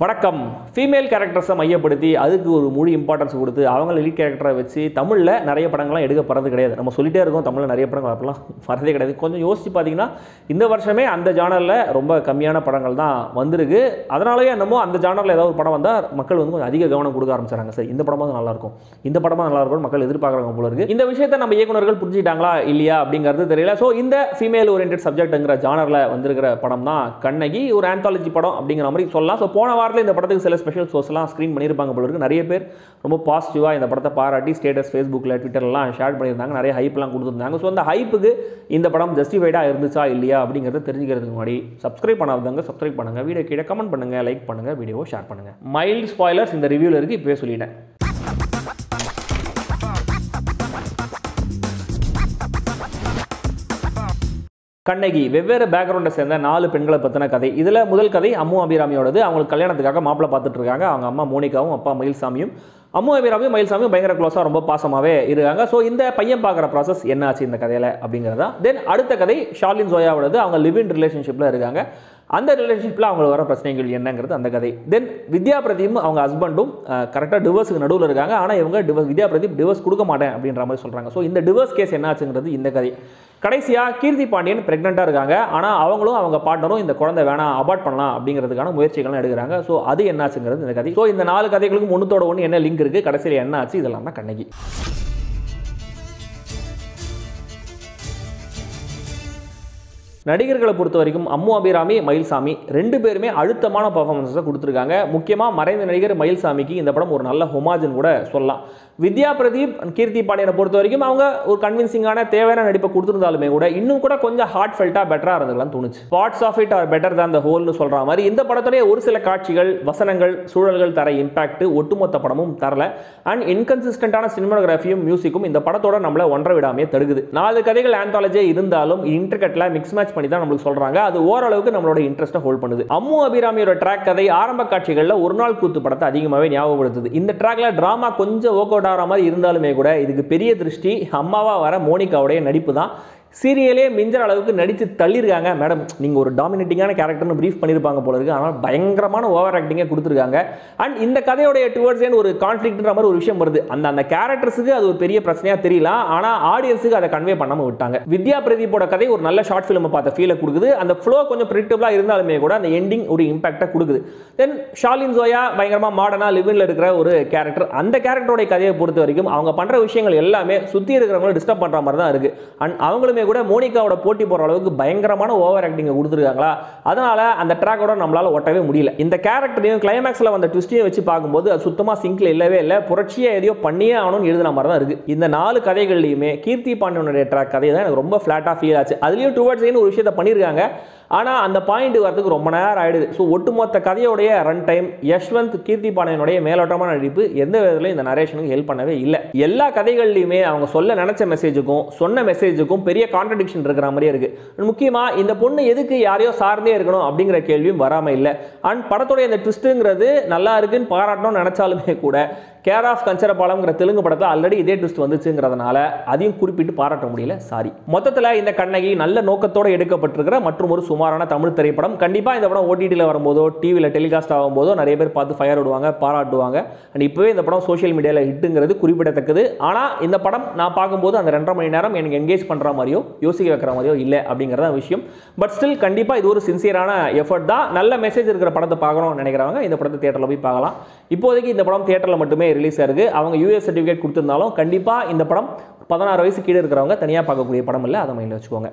வணக்கம். ஃபீமேல் கேரக்டர்ஸை மையப்படுத்தி அதுக்கு ஒரு முழு இம்பார்ட்டன்ஸ் கொடுத்து அவங்கள லீட் கேரக்டரை வச்சு தமிழில் நிறைய படங்கள்லாம் எடுக்க போகிறது கிடையாது. நம்ம சொல்லிட்டே இருக்கோம் தமிழில் நிறைய படங்கள் அப்படிலாம் வரதே கிடையாது. கொஞ்சம் யோசிச்சு பார்த்தீங்கன்னா இந்த வருஷமே அந்த ஜானரில் ரொம்ப கம்மியான படங்கள் தான் வந்திருக்கு. அதனாலேயே என்னமோ அந்த ஜானரில் ஏதாவது ஒரு படம் வந்தால் மக்கள் வந்து கொஞ்சம் அதிக கவனம் கொடுக்க ஆரம்பிச்சாங்க. சரி, இந்த படமாக நல்லாயிருக்கும், இந்த படமாக நல்லாயிருக்கும் மக்கள் எதிர்பார்க்குறாங்க போல இருக்குது. இந்த விஷயத்தை நம்ம இயக்குநர்கள் புரிஞ்சுக்கிட்டாங்களா இல்லையா அப்படிங்கிறது தெரியல. ஸோ இந்த ஃபீமேல் ஓரியன்ட் சப்ஜெக்ட்டுங்கிற ஜானரில் வந்திருக்கிற படம் தான் கண்ணகி. ஒரு ஆந்தாலஜி படம் அப்படிங்கிற மாதிரி சொல்லலாம். ஸோ போன இந்த படத்துக்கு சில ஸ்பெஷல் ஷோஸ்லாம் ஸ்க்ரீன் பண்ணியிருப்பாங்க போல இருக்கு. நிறைய பேர் ரொம்ப பாசிட்டிவாக இந்த படத்தை பாராட்டி ஸ்டேட்டஸ் ஃபேஸ்புக்கில் ட்விட்டர்லாம் ஷேர் பண்ணியிருந்தாங்க. நிறைய ஹைப்லாம் கொடுத்துருந்தாங்க. ஸோ அந்த ஹைப்புக்கு இந்த படம் ஜஸ்டிஃபைடாக இருந்துச்சா இல்லையா அப்படிங்கிறத தெரிஞ்சுக்கிறதுக்கு முன்னாடி சப்ஸ்கிரைப் பண்ணாதவங்க சப்ஸ்கிரைப் பண்ணுங்கள், வீடியோ கீழே கமெண்ட் பண்ணுங்கள், லைக் பண்ணுங்கள், வீடியோவை ஷேர் பண்ணுங்கள். மைல்டு ஸ்பாய்லர்ஸ் இந்த ரிவ்யூவில் இருக்குது, இப்போவே சொல்லிட்டேன். கண்ணகி வெவ்வேறு பேக்ரவுண்டை சேர்ந்த 4 பெண்களை பற்றின கதை. இதில் முதல் கதை அம்மு அபிராமியோடது. அவங்களுக்கு கல்யாணத்துக்காக மாப்பிள்ளை பார்த்துட்டு இருக்காங்க. அவங்க அம்மா மோனிகாவும் அப்பா மயில்சாமியும். அம்மு அபிராமியும் மயில்சாமியும் பயங்கர க்ளோஸாக ரொம்ப பாசமாகவே இருக்காங்க. ஸோ இந்த பையன் பார்க்குற ப்ராசஸ் என்ன ஆச்சு இந்த கதையில் அப்படிங்கிறதா. தென் அடுத்த கதை ஷாலின் ஜோயாவோடது. அவங்க லிவ் இன் ரிலேஷன்ஷிப்பில் இருக்காங்க. அந்த ரிலேஷன்ஷிப்பில் அவங்களுக்கு வர பிரச்சனைகள் என்னங்கிறது அந்த கதை. தென் வித்யா பிரதீப் அவங்க ஹஸ்பண்டும் கரெக்டாக டிவோர்ஸுக்கு நடுவில் இருக்காங்க. ஆனால் இவங்க வித்யா பிரதீப் டிவோர்ஸ் கொடுக்க மாட்டேன் அப்படின்ற மாதிரி சொல்கிறாங்க. ஸோ இந்த டிவோர்ஸ் கேஸ் என்ன ஆச்சுங்கிறது இந்த கதை. கடைசியாக கீர்த்தி பாண்டியன் பிரெக்னெண்ட்டாக இருக்காங்க. ஆனால் அவங்களும் அவங்க பார்ட்னரும் இந்த குழந்தை வேணாம் அபார்ட் பண்ணலாம் அப்படிங்கிறதுக்கான முயற்சிகள்லாம் எடுக்கிறாங்க. ஸோ அது என்னாச்சுங்கிறது இந்த கதை. ஸோ இந்த 4 கதைகளுக்கும் ஒன்றுத்தோட ஒன்று என்ன லிங்க் இருக்குது, கடைசியில் என்ன ஆச்சு, இதெல்லாம் தான் கண்ணகி. நடிகர்களை பொறுத்த வரைக்கும் அம்மு அபிராமி மயில்சாமி 2 பேருமே அழுத்தமான பர்ஃபார்மன்ஸை கொடுத்துருக்காங்க. முக்கியமாக மறைந்த நடிகர் மயில்சாமிக்கு இந்த படம் ஒரு நல்ல ஹொமாஜன் கூட சொல்லலாம். வித்யா பிரதீப் கீர்த்தி பாண்டியனை பொறுத்த வரைக்கும் அவங்க ஒரு கன்வின்சிங்கான தேவையான நடிப்பை கொடுத்துருந்தாலுமே கூட இன்னும் கூட கொஞ்சம் ஹார்ட் ஃபெல்ட்டாக பெட்டராக இருந்துக்கலாம் தோணுச்சு. Parts of it are better தான் த ஹோல்னு சொல்கிற மாதிரி இந்த படத்துடைய ஒரு சில காட்சிகள், வசனங்கள், சூழல்கள் தர இம்பாக்ட் ஒட்டுமொத்த படமும் தரல. அண்ட் இன்கன்சிஸ்டன்டான சினிமாகிராஃபியும் மியூசிக்கும் இந்த படத்தோட நம்மளை ஒன்றை விடாமே தடுக்குது. 4 கதைகள் ஆந்தாலஜியே இருந்தாலும் இன்டர்கட்டில் மிக்ஸ் மேட்ச் பண்ணி தான் நம்மளுக்கு சொல்றாங்க. அது ஓரளவுக்கு நம்மளோட இன்ட்ரெஸ்ட்டை ஹோல்ட் பண்ணுது. அம்மு அபிராமியோட ட்ராக் கதை ஆரம்ப காட்சிகளில் ஒரு நாள் கூத்து படத்தை அதிகமாகவே ஞாபகப்படுத்துது. இந்த ட்ராக்ல டிராமா கொஞ்சம் ஒர்க் அவுட் ஆகிற மாதிரி இருந்தாலுமே கூட இதுக்கு பெரிய திருஷ்டி அம்மாவா வர மோனிகாவுடைய நடிப்பு தான். சீரியலே மிஞ்சற அளவுக்கு நடித்து தள்ளியிருக்காங்க. மேடம் நீங்கள் ஒரு டாமினேட்டிங்கான கேரக்டர்னு ப்ரீஃப் பண்ணியிருப்பாங்க போல இருக்குது. ஆனால் பயங்கரமான ஓவர் ஆக்டிங்கே கொடுத்துருக்காங்க. அண்ட் இந்த கதையோடைய டுவர்ட்ஸ் ஏன் ஒரு கான்ஃப்ளிக்ட்ன்ற மாதிரி ஒரு விஷயம் வருது. அந்த கேரக்டர்ஸுக்கு அது ஒரு பெரிய பிரச்சனையாக தெரியலாம். ஆனால் ஆடியன்ஸுக்கு அதை கன்வே பண்ணாமல் விட்டாங்க. வித்யா பிரதீப்போட கதை ஒரு நல்ல ஷார்ட் ஃபிலிமை பார்த்த ஃபீலை கொடுக்குது. அந்த ஃப்ளோ கொஞ்சம் ப்ரிடிக்டபிளாக இருந்தாலுமே கூட அந்த எண்டிங் ஒரு இம்பாக்டை கொடுக்குது. தென் ஷாலின் ஜோயா பயங்கரமாக மாடர்னாக லிவின்ல இருக்கிற ஒரு கேரக்டர். அந்த கேரக்டரோட கதையை பொறுத்த வரைக்கும் அவங்க பண்ணுற விஷயங்கள் எல்லாமே சுற்றி இருக்கிறவங்களை டிஸ்டர்ப் பண்ணுற மாதிரி தான் இருக்குது. அண்ட் அவங்களுமே கூட மோனிகாவோட போட்டி போற அளவுக்கு பயங்கரமான ஓவர் ஆக்டிங் கொடுத்துருக்காங்களா. அதனால அந்த ட்ராக்கோட நம்மளால ஒட்டவே முடியல. இந்த கேரக்டரையும் கிளைமேக்ஸ்ல வந்த ட்விஸ்டையும் வச்சு பார்க்கும்போது அது சுத்தமா சிங்க்ல இல்லவே இல்லை. புரட்சியை எதையோ பண்ணியே ஆகணும்னு எழுதின மாதிரி தான் இருக்கு. இந்த 4 கதைகள்லையுமே கீர்த்தி பாண்டியனுடைய ட்ராக் கதை தான் எனக்கு ரொம்ப ஃபிளாட்டா ஃபீல் ஆச்சு. அதுலயும் டுவர்ட்ஸ் ஒரு விஷயத்தை பண்ணியிருக்காங்க. ஆனால் அந்த பாயிண்ட் வரதுக்கு ரொம்ப நேரம் ஆயிடுது. ஸோ ஒட்டுமொத்த கதையோடைய ரன் டைம் யஷ்வந்த் கீர்த்தி பாண்டியனுடைய மேலோட்டமான நடிப்பு எந்த விதத்திலும் இந்த நரேஷனுக்கு ஹெல்ப் பண்ணவே இல்லை. எல்லா கதைகள்லையுமே அவங்க சொல்ல நினைச்ச மெசேஜுக்கும் சொன்ன மெசேஜுக்கும் பெரிய கான்ட்ரடிக்ஷன் இருக்கிற மாதிரியே இருக்கு. முக்கியமாக இந்த பொண்ணு எதுக்கு யாரையோ சார்ந்தே இருக்கணும் அப்படிங்கிற கேள்வியும் வராமல் இல்லை. அண்ட் படத்துடைய இந்த ட்விஸ்ட்டுங்கிறது நல்லா இருக்குன்னு பாராட்டணும்னு நினைச்சாலுமே கூட கேர் ஆஃப் கஞ்சரபாலம்ங்கிற தெலுங்கு படத்தில் ஆல்ரெடி இதே ட்விஸ்ட் வந்துச்சுங்கிறதுனால அதையும் குறிப்பிட்டு பாராட்ட முடியல. சாரி. மொத்தத்தில் இந்த கண்ணகி நல்ல நோக்கத்தோடு எடுக்கப்பட்டிருக்கிற மற்றும் ஒரு சுமாரான தமிழ் திரைப்படம். கண்டிப்பாக இந்த படம் OTTல வரும்போதோ டிவியில் டெலிகாஸ்ட் ஆகும்போதோ நிறைய பேர் பார்த்து ஃபயர் விடுவாங்க, பாராட்டுவாங்க. அண்ட் இப்போவே இந்த படம் சோஷியல் மீடியாவில் ஹிட்டுங்கிறது குறிப்பிடத்தக்கது. ஆனால் இந்த படம் நான் பார்க்கும்போது அந்த 2.5 மணி நேரம் எனக்கு என்கேஜ் பண்ணுற மாதிரியோ யோசிக்க வைக்கிற மாதிரியோ இல்லை அப்படிங்கிறத விஷயம். பட் ஸ்டில் கண்டிப்பாக இது ஒரு சின்சியரான எஃபர்ட் தான். நல்ல மெசேஜ் இருக்கிற படத்தை பார்க்கணும்னு நினைக்கிறவங்க இந்த படத்தை தியேட்டரில் போய் பார்க்கலாம். இப்போதைக்கு இந்த படம் தியேட்டரில் மட்டுமே ரிலீஸ் ஆயிருக்கு. அவங்க US சர்டிஃபிகேட் கொடுத்திருந்தாலும் கண்டிப்பாக இந்த படம் 16 வயசு கீழே இருக்கிறவங்க தனியாக பார்க்கக்கூடிய படம் இல்லை. அதை மைண்டில் வச்சுக்கோங்க.